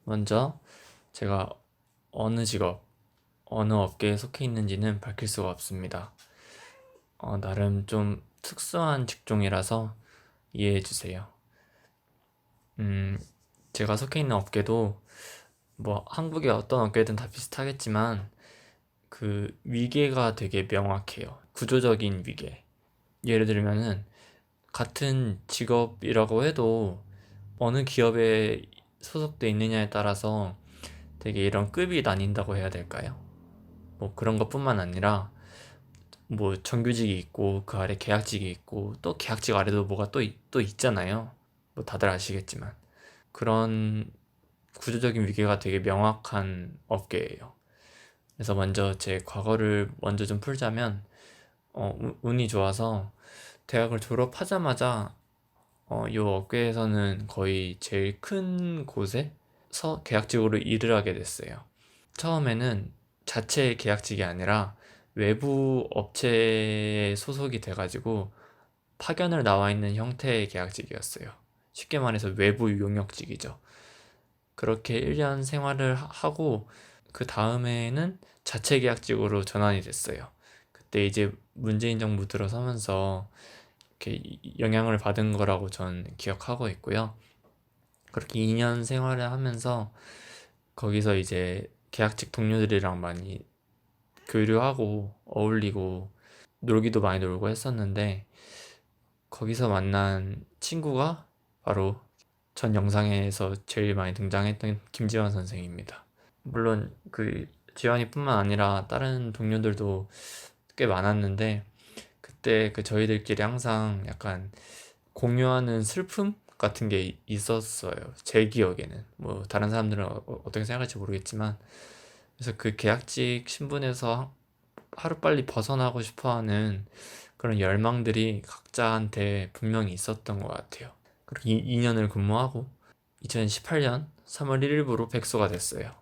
먼저 제가 어느 직업, 어느 업계에 속해 있는지는 밝힐 수가 없습니다. 나름 좀 특수한 직종이라서 이해해 주세요. 음, 제가 속해 있는 업계도 뭐 한국의 어떤 업계든 다 비슷하겠지만 그 위계가 되게 명확해요. 구조적인 위계. 예를 들면은 같은 직업이라고 해도 어느 기업에 소속돼 있느냐에 따라서 되게 이런 급이 나뉜다고 해야 될까요? 뭐 그런 것뿐만 아니라 뭐 정규직이 있고 그 아래 계약직이 있고 또 계약직 아래도 뭐가 또 있잖아요. 뭐 다들 아시겠지만 그런 구조적인 위계가 되게 명확한 업계예요. 그래서 먼저 제 과거를 먼저 좀 풀자면 운이 좋아서 대학을 졸업하자마자 이 업계에서는 거의 제일 큰 곳에서 계약직으로 일을 하게 됐어요. 처음에는 자체 계약직이 아니라 외부 업체에 소속이 돼가지고 파견을 나와 있는 형태의 계약직이었어요. 쉽게 말해서 외부 용역직이죠. 그렇게 1년 생활을 하고 그 다음에는 자체 계약직으로 전환이 됐어요. 그때 이제 문재인 정부 들어서면서 이렇게 영향을 받은 거라고 전 기억하고 있고요. 그렇게 2년 생활을 하면서 거기서 이제 계약직 동료들이랑 많이 교류하고 어울리고 놀기도 많이 놀고 했었는데 거기서 만난 친구가 바로 전 영상에서 제일 많이 등장했던 김지환 선생입니다. 물론 그 지환이뿐만 아니라 다른 동료들도 꽤 많았는데 그때 그 저희들끼리 항상 약간 공유하는 슬픔 같은 게 있었어요. 제 기억에는 뭐 다른 사람들은 어떻게 생각할지 모르겠지만 그래서 그 계약직 신분에서 하루빨리 벗어나고 싶어하는 그런 열망들이 각자한테 분명히 있었던 것 같아요. 그리고 2년을 근무하고 2018년 3월 1일부로 백수가 됐어요.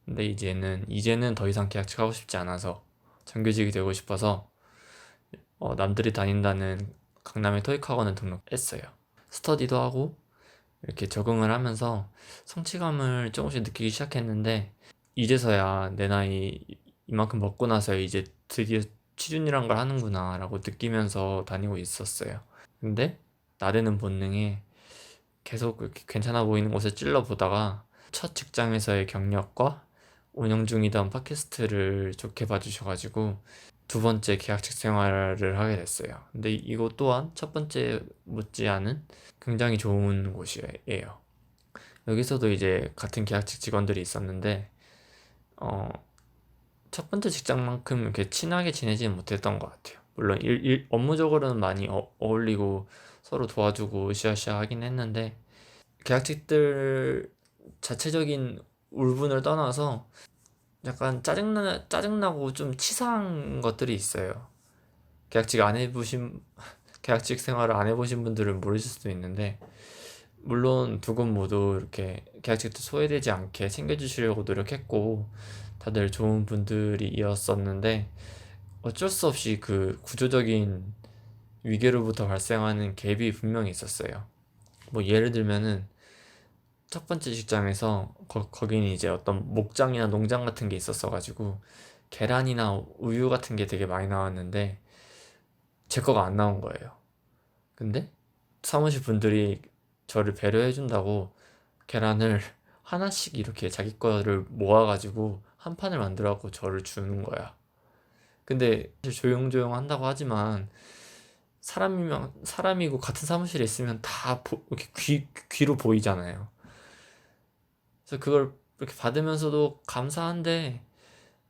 근데 이제는 더 이상 계약직 하고 싶지 않아서 정규직이 되고 싶어서 남들이 다닌다는 강남의 토익학원을 등록했어요. 스터디도 하고 이렇게 적응을 하면서 성취감을 조금씩 느끼기 시작했는데 이제서야 내 나이 이만큼 먹고 나서 이제 드디어 취준이란 걸 하는구나 라고 느끼면서 다니고 있었어요. 근데 나르는 본능에 계속 이렇게 괜찮아 보이는 곳에 찔러 보다가 첫 직장에서의 경력과 운영 중이던 팟캐스트를 좋게 봐주셔가지고 두 번째 계약직 생활을 하게 됐어요. 근데 이거 또한 첫 번째 못지않은 굉장히 좋은 곳이에요. 여기서도 이제 같은 계약직 직원들이 있었는데 어, 첫 번째 직장만큼 이렇게 친하게 지내지는 못했던 것 같아요. 물론 업무적으로는 많이 어울리고 서로 도와주고 으쌰으쌰 하긴 했는데 계약직들 자체적인 울분을 떠나서 약간 짜증나고 좀 치사한 것들이 있어요. 계약직 안 해보신, 계약직 생활을 안 해보신 분들은 모르실 수도 있는데, 물론 두 분 모두 이렇게 계약직도 소외되지 않게 챙겨주시려고 노력했고, 다들 좋은 분들이었었는데, 어쩔 수 없이 그 구조적인 위계로부터 발생하는 갭이 분명히 있었어요. 뭐 예를 들면은 첫 번째 직장에서 거기는 이제 어떤 목장이나 농장 같은 게 있었어가지고 계란이나 우유 같은 게 되게 많이 나왔는데 제 거가 안 나온 거예요. 근데 사무실 분들이 저를 배려해준다고 계란을 하나씩 이렇게 자기 거를 모아가지고 한 판을 만들어갖고 저를 주는 거야. 근데 조용조용 한다고 하지만 사람이고 같은 사무실에 있으면 다 이렇게 귀로 보이잖아요. 그래서 그걸 이렇게 받으면서도 감사한데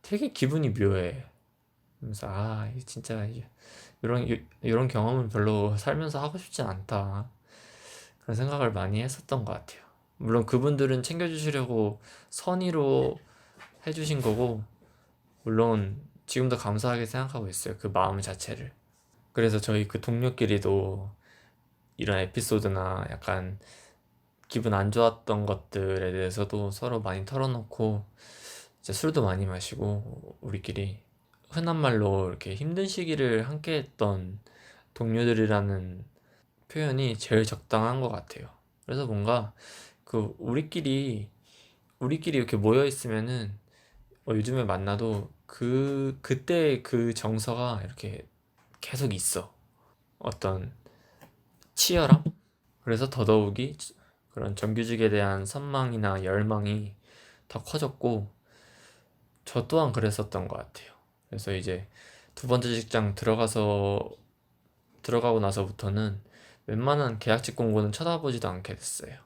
되게 기분이 묘해. 그래서 진짜 이런 경험은 별로 살면서 하고 싶지 않다. 그런 생각을 많이 했었던 것 같아요. 물론 그분들은 챙겨주시려고 선의로 해주신 거고, 물론 지금도 감사하게 생각하고 있어요. 그 마음 자체를. 그래서 저희 그 동료끼리도 이런 에피소드나 약간 기분 안 좋았던 것들에 대해서도 서로 많이 털어놓고 이제 술도 많이 마시고 우리끼리 흔한 말로 이렇게 힘든 시기를 함께 했던 동료들이라는 표현이 제일 적당한 것 같아요. 그래서 뭔가 그 우리끼리 우리끼리 이렇게 모여 있으면은 요즘에 만나도 그때 그 정서가 이렇게 계속 있어. 어떤 치열함? 그래서 더더욱이 그런 정규직에 대한 선망이나 열망이 더 커졌고, 저 또한 그랬었던 것 같아요. 그래서 이제 두 번째 직장 들어가고 나서부터는 웬만한 계약직 공고는 쳐다보지도 않게 됐어요.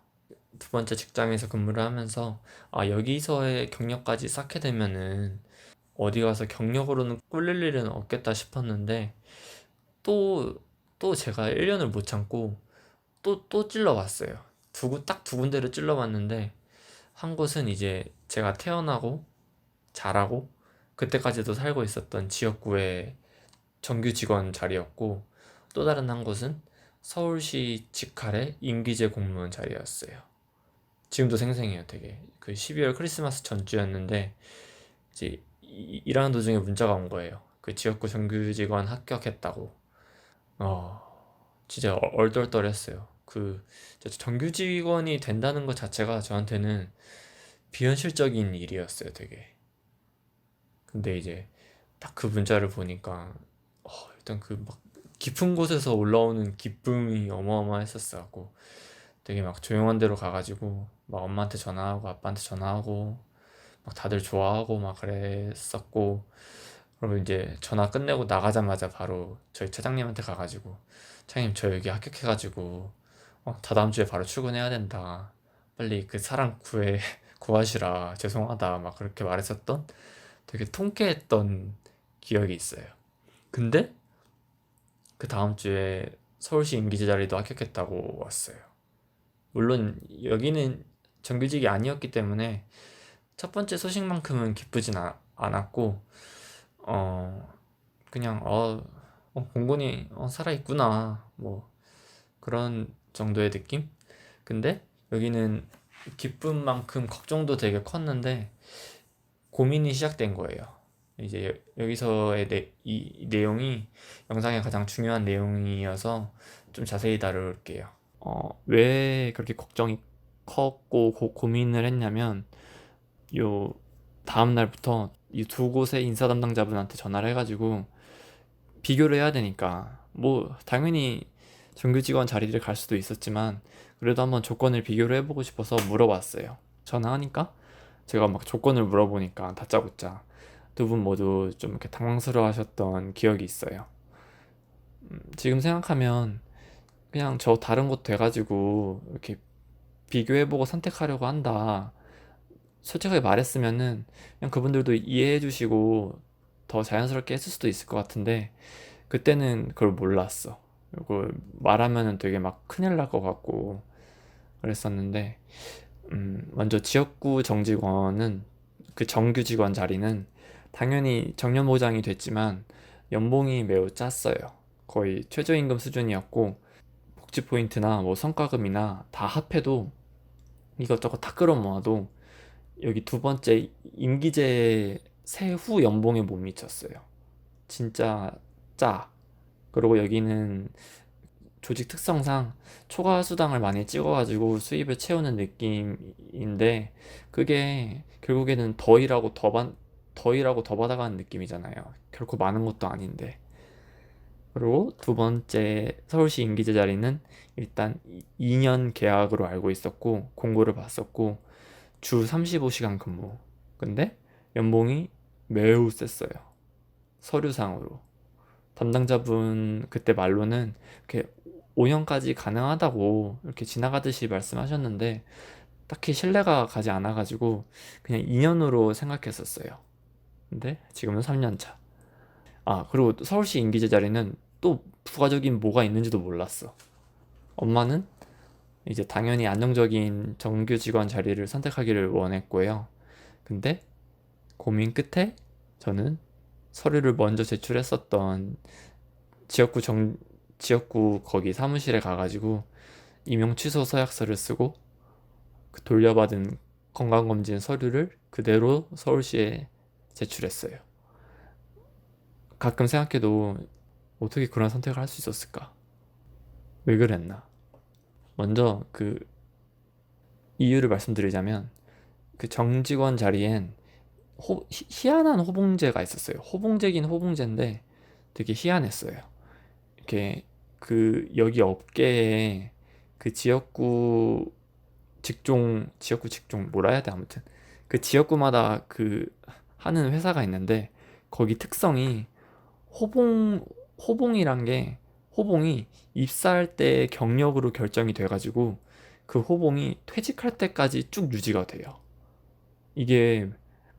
두 번째 직장에서 근무를 하면서, 여기서의 경력까지 쌓게 되면은 어디 가서 경력으로는 꿀릴 일은 없겠다 싶었는데, 또 또 제가 1년을 못 참고 또 찔러봤어요. 딱 두 군데를 찔러봤는데, 한 곳은 이제 제가 태어나고 자라고 그때까지도 살고 있었던 지역구의 정규 직원 자리였고, 또 다른 한 곳은 서울시 직할의 임기제 공무원 자리였어요. 지금도 생생해요, 되게. 그 12월 크리스마스 전주였는데, 이제 일하는 도중에 문자가 온 거예요. 그 지역구 정규 직원 합격했다고. 어, 진짜 얼떨떨했어요. 진짜 정규 직원이 된다는 것 자체가 저한테는 비현실적인 일이었어요, 되게. 근데 이제 딱 그 문자를 보니까 일단 그 막 깊은 곳에서 올라오는 기쁨이 어마어마했었어갖고, 되게 막 조용한 데로 가가지고 막 엄마한테 전화하고 아빠한테 전화하고 막 다들 좋아하고 막 그랬었고, 그리고 이제 전화 끝내고 나가자마자 바로 저희 차장님한테 가가지고, 차장님 저 여기 합격해가지고 다다음 주에 바로 출근해야 된다, 빨리 그 사람 구하시라, 죄송하다 막 그렇게 말했었던, 되게 통쾌했던 기억이 있어요. 근데 그 다음 주에 서울시 임기제 자리도 합격했다고 왔어요. 물론 여기는 정규직이 아니었기 때문에 첫 번째 소식만큼은 기쁘진 않았고, 어 그냥 공군이 살아있구나 뭐 그런 정도의 느낌? 근데 여기는 기쁜 만큼 걱정도 되게 컸는데 고민이 시작된 거예요. 이제 여기서의 이 내용이 영상의 가장 중요한 내용이어서 좀 자세히 다룰게요. 왜 그렇게 걱정이 컸고 고민을 했냐면, 요 다음 날부터 이 두 곳의 인사 담당자분한테 전화를 해가지고 비교를 해야 되니까, 뭐 당연히 정규 직원 자리를 갈 수도 있었지만 그래도 한번 조건을 비교를 해보고 싶어서 물어봤어요. 전화하니까 제가 막 조건을 물어보니까 다짜고짜 두 분 모두 좀 이렇게 당황스러워하셨던 기억이 있어요. 지금 생각하면 그냥 저 다른 곳 돼가지고 이렇게 비교해보고 선택하려고 한다, 솔직하게 말했으면은 그냥 그분들도 이해해 주시고 더 자연스럽게 했을 수도 있을 것 같은데, 그때는 그걸 몰랐어. 그리고 말하면은 되게 막 큰일 날 것 같고 그랬었는데, 먼저 지역구 정직원은, 그 정규 직원 자리는 당연히 정년 보장이 됐지만 연봉이 매우 짰어요. 거의 최저임금 수준이었고, 복지 포인트나 뭐 성과금이나 다 합해도 이것저것 다 끌어모아도 여기 두 번째 임기제 세후 연봉에 못 미쳤어요. 진짜 짜. 그리고 여기는 조직 특성상 초과 수당을 많이 찍어가지고 수입을 채우는 느낌인데, 그게 결국에는 더 일하고 더 받아가는 느낌이잖아요. 결코 많은 것도 아닌데. 그리고 두 번째 서울시 임기제 자리는 일단 2년 계약으로 알고 있었고 공고를 봤었고 주 35시간 근무. 근데 연봉이 매우 셌어요. 서류상으로. 담당자분 그때 말로는 이렇게 5년까지 가능하다고 이렇게 지나가듯이 말씀하셨는데, 딱히 신뢰가 가지 않아가지고 그냥 2년으로 생각했었어요. 근데 지금은 3년 차. 그리고 서울시 임기제 자리는 또 부가적인 뭐가 있는지도 몰랐어. 엄마는 이제 당연히 안정적인 정규 직원 자리를 선택하기를 원했고요. 근데 고민 끝에 저는 서류를 먼저 제출했었던 지역구 거기 사무실에 가가지고 임용 취소 서약서를 쓰고 그 돌려받은 건강검진 서류를 그대로 서울시에 제출했어요. 가끔 생각해도 어떻게 그런 선택을 할 수 있었을까? 왜 그랬나? 먼저 그 이유를 말씀드리자면, 그 정직원 자리엔 희한한 호봉제가 있었어요. 호봉제긴 호봉제인데 되게 희한했어요. 이렇게 그 여기 업계에 그 지역구 직종 뭐라 해야 돼, 아무튼 그 지역구마다 그 하는 회사가 있는데 거기 특성이 호봉 호봉이란 게 호봉이 입사할 때 경력으로 결정이 돼가지고 그 호봉이 퇴직할 때까지 쭉 유지가 돼요. 이게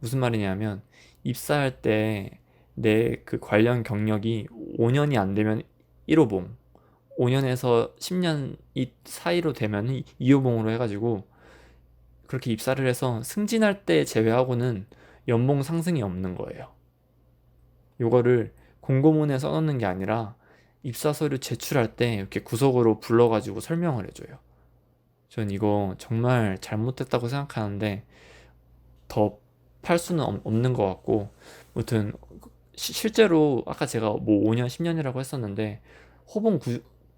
무슨 말이냐면 입사할 때 내 그 관련 경력이 5년이 안 되면 1호봉, 5년에서 10년 이 사이로 되면 2호봉으로 해가지고 그렇게 입사를 해서 승진할 때 제외하고는 연봉 상승이 없는 거예요. 요거를 공고문에 써놓는 게 아니라 입사 서류 제출할 때 이렇게 구석으로 불러가지고 설명을 해줘요. 전 이거 정말 잘못됐다고 생각하는데 더 팔 수는 없는 것 같고, 아무튼 실제로 아까 제가 뭐 5년, 10년이라고 했었는데 호봉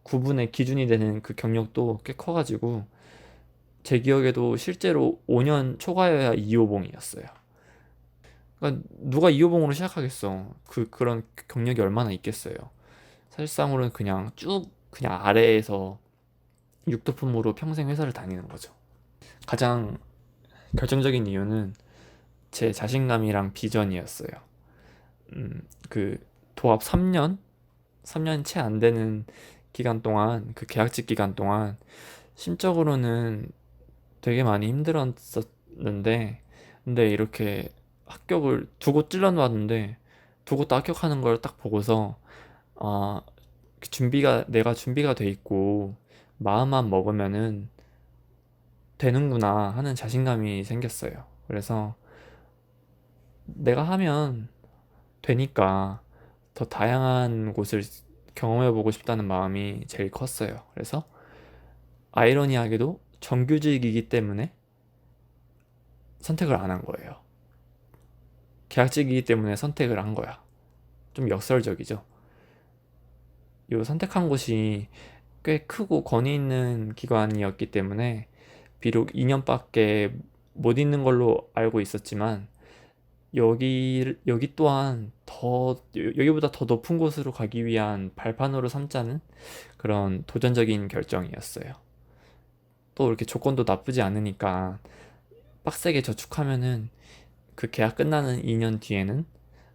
구분의 기준이 되는 그 경력도 꽤 커가지고 제 기억에도 실제로 5년 초과여야 2호봉이었어요. 그러니까 누가 2호봉으로 시작하겠어. 그런 경력이 얼마나 있겠어요. 사실상으로는 그냥 쭉 그냥 아래에서 육도품으로 평생 회사를 다니는 거죠. 가장 결정적인 이유는 제 자신감이랑 비전이었어요. 그 도합 3년 채 안 되는 기간 동안, 그 계약직 기간 동안 심적으로는 되게 많이 힘들었었는데, 근데 이렇게 합격을 두 곳 찔러 놨는데 두 곳 다 합격하는 걸 딱 보고서 아, 내가 준비가 돼 있고 마음만 먹으면은 되는구나 하는 자신감이 생겼어요. 그래서 내가 하면 되니까 더 다양한 곳을 경험해보고 싶다는 마음이 제일 컸어요. 그래서 아이러니하게도 정규직이기 때문에 선택을 안 한 거예요. 계약직이기 때문에 선택을 한 거야. 좀 역설적이죠. 이 선택한 곳이 꽤 크고 권위 있는 기관이었기 때문에 비록 2년밖에 못 있는 걸로 알고 있었지만 여기 또한 여기보다 더 높은 곳으로 가기 위한 발판으로 삼자는 그런 도전적인 결정이었어요. 또 이렇게 조건도 나쁘지 않으니까 빡세게 저축하면은 그 계약 끝나는 2년 뒤에는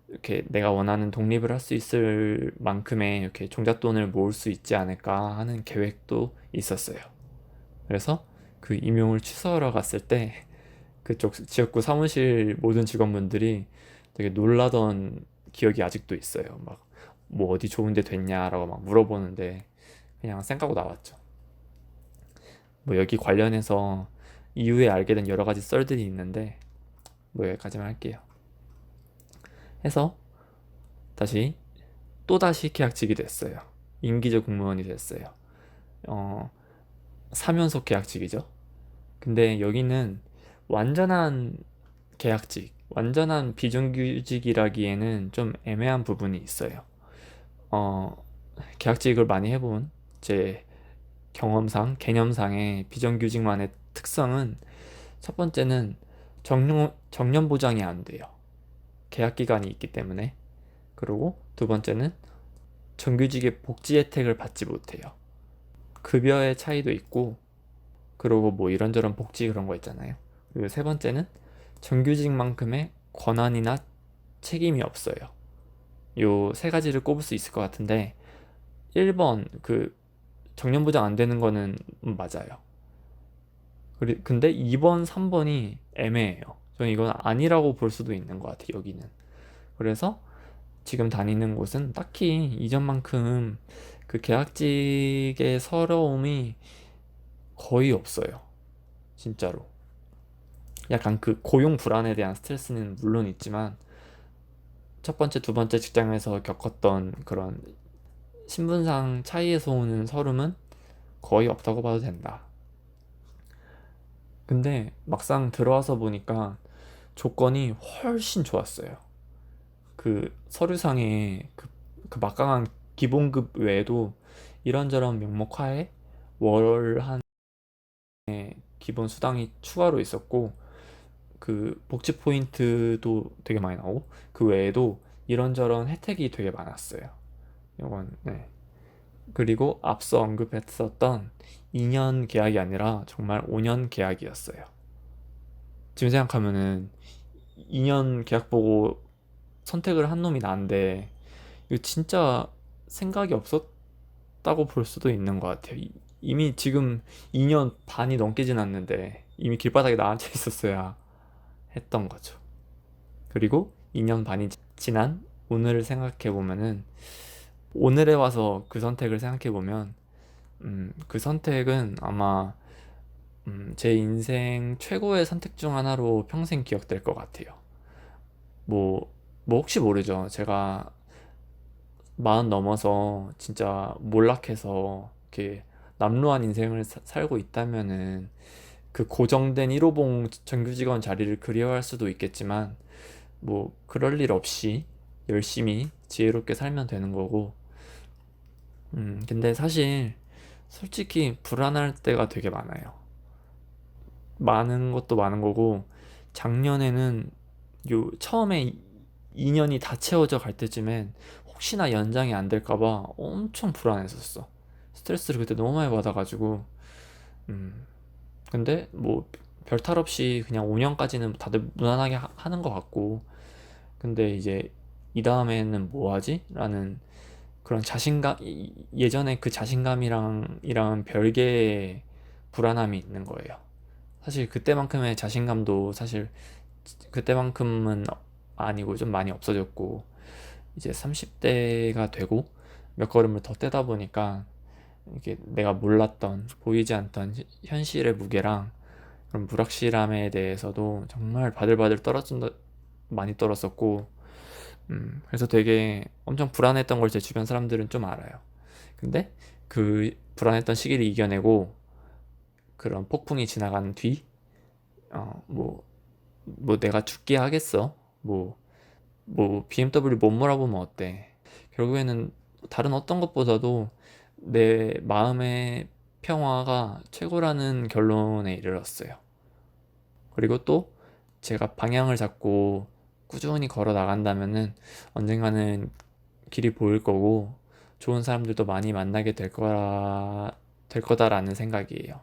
이렇게 내가 원하는 독립을 할 수 있을 만큼의 이렇게 종잣돈을 모을 수 있지 않을까 하는 계획도 있었어요. 그래서 그 임용을 취소하러 갔을 때 그쪽 지역구 사무실 모든 직원분들이 되게 놀라던 기억이 아직도 있어요. 막 뭐 어디 좋은 데 됐냐라고 막 물어보는데 그냥 쌩까고 나왔죠. 뭐 여기 관련해서 이후에 알게 된 여러 가지 썰들이 있는데 뭐 여기까지만 할게요. 해서 다시 또다시 계약직이 됐어요. 임기적 공무원이 됐어요. 어, 3연속 계약직이죠. 근데 여기는 완전한 계약직, 완전한 비정규직이라기에는 좀 애매한 부분이 있어요. 어, 계약직을 많이 해본 제 경험상, 개념상의 비정규직만의 특성은 첫 번째는 정년 보장이 안 돼요. 계약 기간이 있기 때문에. 그리고 두 번째는 정규직의 복지 혜택을 받지 못해요. 급여의 차이도 있고, 그리고 뭐 이런저런 복지 그런 거 있잖아요. 그리고 세 번째는 정규직만큼의 권한이나 책임이 없어요. 요 세 가지를 꼽을 수 있을 것 같은데 1번 그 정년 보장 안 되는 거는 맞아요. 근데 2번, 3번이 애매해요. 저는 이건 아니라고 볼 수도 있는 것 같아요, 여기는. 그래서 지금 다니는 곳은 딱히 이전만큼 그 계약직의 서러움이 거의 없어요. 진짜로. 약간 그 고용 불안에 대한 스트레스는 물론 있지만 첫 번째, 두 번째 직장에서 겪었던 그런 신분상 차이에서 오는 서름은 거의 없다고 봐도 된다. 근데 막상 들어와서 보니까 조건이 훨씬 좋았어요. 그 서류상에 그 막강한 기본급 외에도 이런저런 명목하에 월 한 기본 수당이 추가로 있었고 그 복지 포인트도 되게 많이 나오고 그 외에도 이런저런 혜택이 되게 많았어요. 이건 네. 그리고 앞서 언급했었던 2년 계약이 아니라 정말 5년 계약이었어요. 지금 생각하면은 2년 계약 보고 선택을 한 놈이 난데 이거 진짜 생각이 없었다고 볼 수도 있는 것 같아요. 이미 지금 2년 반이 넘게 지났는데 이미 길바닥에 나앉아 있었어야 했던 거죠. 그리고 2년 반이 지난 오늘을 생각해 보면은 오늘에 와서 그 선택을 생각해 보면 그 선택은 아마 제 인생 최고의 선택 중 하나로 평생 기억될 것 같아요. 뭐, 뭐 혹시 모르죠. 제가 40 넘어서 진짜 몰락해서 이렇게 남루한 인생을 살고 있다면은 그 고정된 1호봉 정규직원 자리를 그리워할 수도 있겠지만 뭐 그럴 일 없이 열심히 지혜롭게 살면 되는 거고 근데 사실 솔직히 불안할 때가 되게 많아요. 많은 것도 많은 거고 작년에는 요 처음에 2년이 다 채워져 갈 때쯤엔 혹시나 연장이 안 될까 봐 엄청 불안했었어. 스트레스를 그때 너무 많이 받아가지고 음 근데 뭐 별탈 없이 그냥 5년까지는 다들 무난하게 하는 것 같고 근데 이제 이 다음에는 뭐 하지? 라는 그런 자신감 예전에 그 자신감이랑 별개의 불안함이 있는 거예요. 사실 그때만큼의 자신감도 사실 그때만큼은 아니고 좀 많이 없어졌고 이제 30대가 되고 몇 걸음을 더 떼다 보니까 이게 내가 몰랐던 보이지 않던 현실의 무게랑 그런 불확실함에 대해서도 정말 바들바들 떨어진다 많이 떨었었고 그래서 되게 엄청 불안했던 걸 제 주변 사람들은 좀 알아요. 근데 그 불안했던 시기를 이겨내고 그런 폭풍이 지나간 뒤 뭐 내가 죽게 하겠어 뭐 BMW 못 몰아보면 어때 결국에는 다른 어떤 것보다도 내 마음의 평화가 최고라는 결론에 이르렀어요. 그리고 또 제가 방향을 잡고 꾸준히 걸어 나간다면은 언젠가는 길이 보일 거고 좋은 사람들도 많이 만나게 될 거다라는 생각이에요.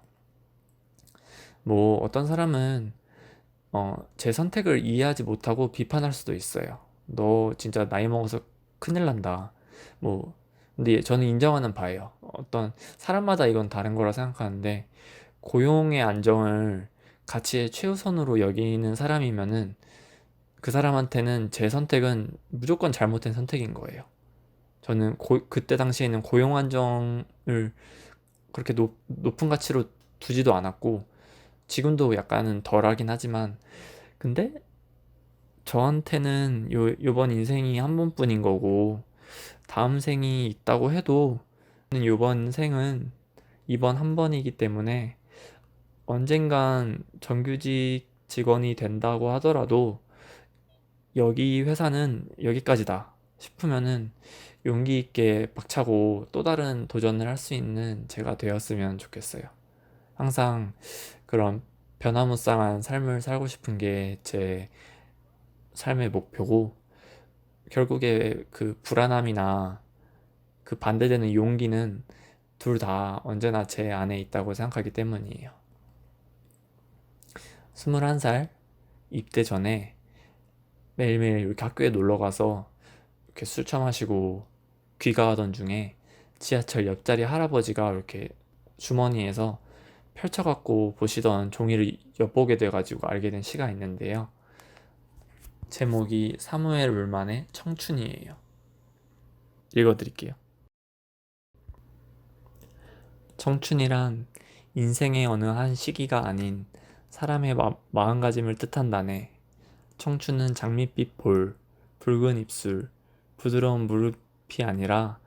뭐 어떤 사람은 제 선택을 이해하지 못하고 비판할 수도 있어요. 너 진짜 나이 먹어서 큰일 난다. 뭐 근데 저는 인정하는 바예요. 어떤 사람마다 이건 다른 거라 생각하는데 고용의 안정을 가치의 최우선으로 여기는 사람이면은 그 사람한테는 제 선택은 무조건 잘못된 선택인 거예요. 저는 그때 당시에는 고용 안정을 그렇게 높은 가치로 두지도 않았고 지금도 약간은 덜하긴 하지만 근데 저한테는 요번 인생이 한 번뿐인 거고 다음 생이 있다고 해도 요번 생은 이번 한 번이기 때문에 언젠간 정규직 직원이 된다고 하더라도 여기 회사는 여기까지다 싶으면은 용기 있게 박차고 또 다른 도전을 할 수 있는 제가 되었으면 좋겠어요. 항상 그런 변화무쌍한 삶을 살고 싶은 게 제 삶의 목표고 결국에 그 불안함이나 그 반대되는 용기는 둘 다 언제나 제 안에 있다고 생각하기 때문이에요. 21살 입대 전에 매일매일 이렇게 학교에 놀러 가서 이렇게 술 처마시고 귀가하던 중에 지하철 옆자리 할아버지가 이렇게 주머니에서 펼쳐갖고 보시던 종이를 엿보게 돼가지고 알게 된 시가 있는데요. 제목이 사무엘 울만의 청춘이에요. 읽어드릴게요. 청춘이란 인생의 어느 한 시기가 아닌 사람의 마음가짐을 뜻한다네. 청춘은 장밋빛 볼, 붉은 입술, 부드러운 무릎이 아니라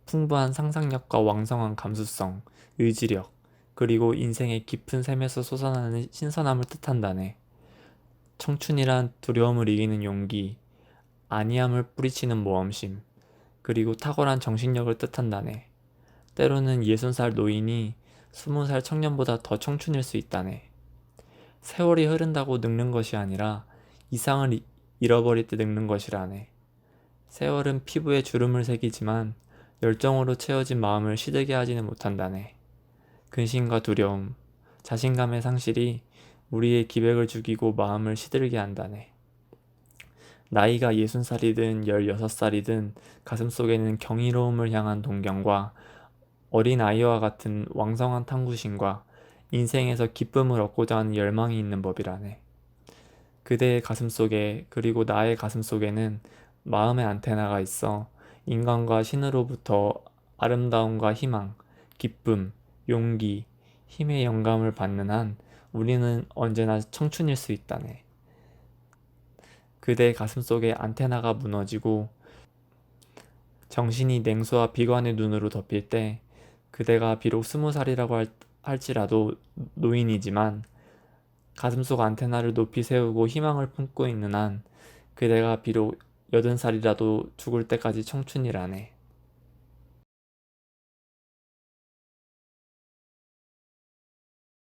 풍부한 상상력과 왕성한 감수성, 의지력, 그리고 인생의 깊은 샘에서 솟아나는 신선함을 뜻한다네. 청춘이란 두려움을 이기는 용기, 안이함을 뿌리치는 모험심, 그리고 탁월한 정신력을 뜻한다네. 때로는 60살 노인이 20살 청년보다 더 청춘일 수 있다네. 세월이 흐른다고 늙는 것이 아니라 이상을 잃어버릴 때 늙는 것이라네. 세월은 피부에 주름을 새기지만 열정으로 채워진 마음을 시들게 하지는 못한다네. 근심과 두려움, 자신감의 상실이 우리의 기백을 죽이고 마음을 시들게 한다네. 나이가 60살이든 16살이든 가슴속에는 경이로움을 향한 동경과 어린 아이와 같은 왕성한 탐구심과 인생에서 기쁨을 얻고자 하는 열망이 있는 법이라네. 그대의 가슴속에 그리고 나의 가슴속에는 마음의 안테나가 있어 인간과 신으로부터 아름다움과 희망, 기쁨, 용기, 힘의 영감을 받는 한 우리는 언제나 청춘일 수 있다네. 그대의 가슴속에 안테나가 무너지고 정신이 냉소와 비관의 눈으로 덮일 때 그대가 비록 20살이라고 할지라도 노인이지만 가슴속 안테나를 높이 세우고 희망을 품고 있는 한 그대가 비록 80살이라도 죽을 때까지 청춘이라네.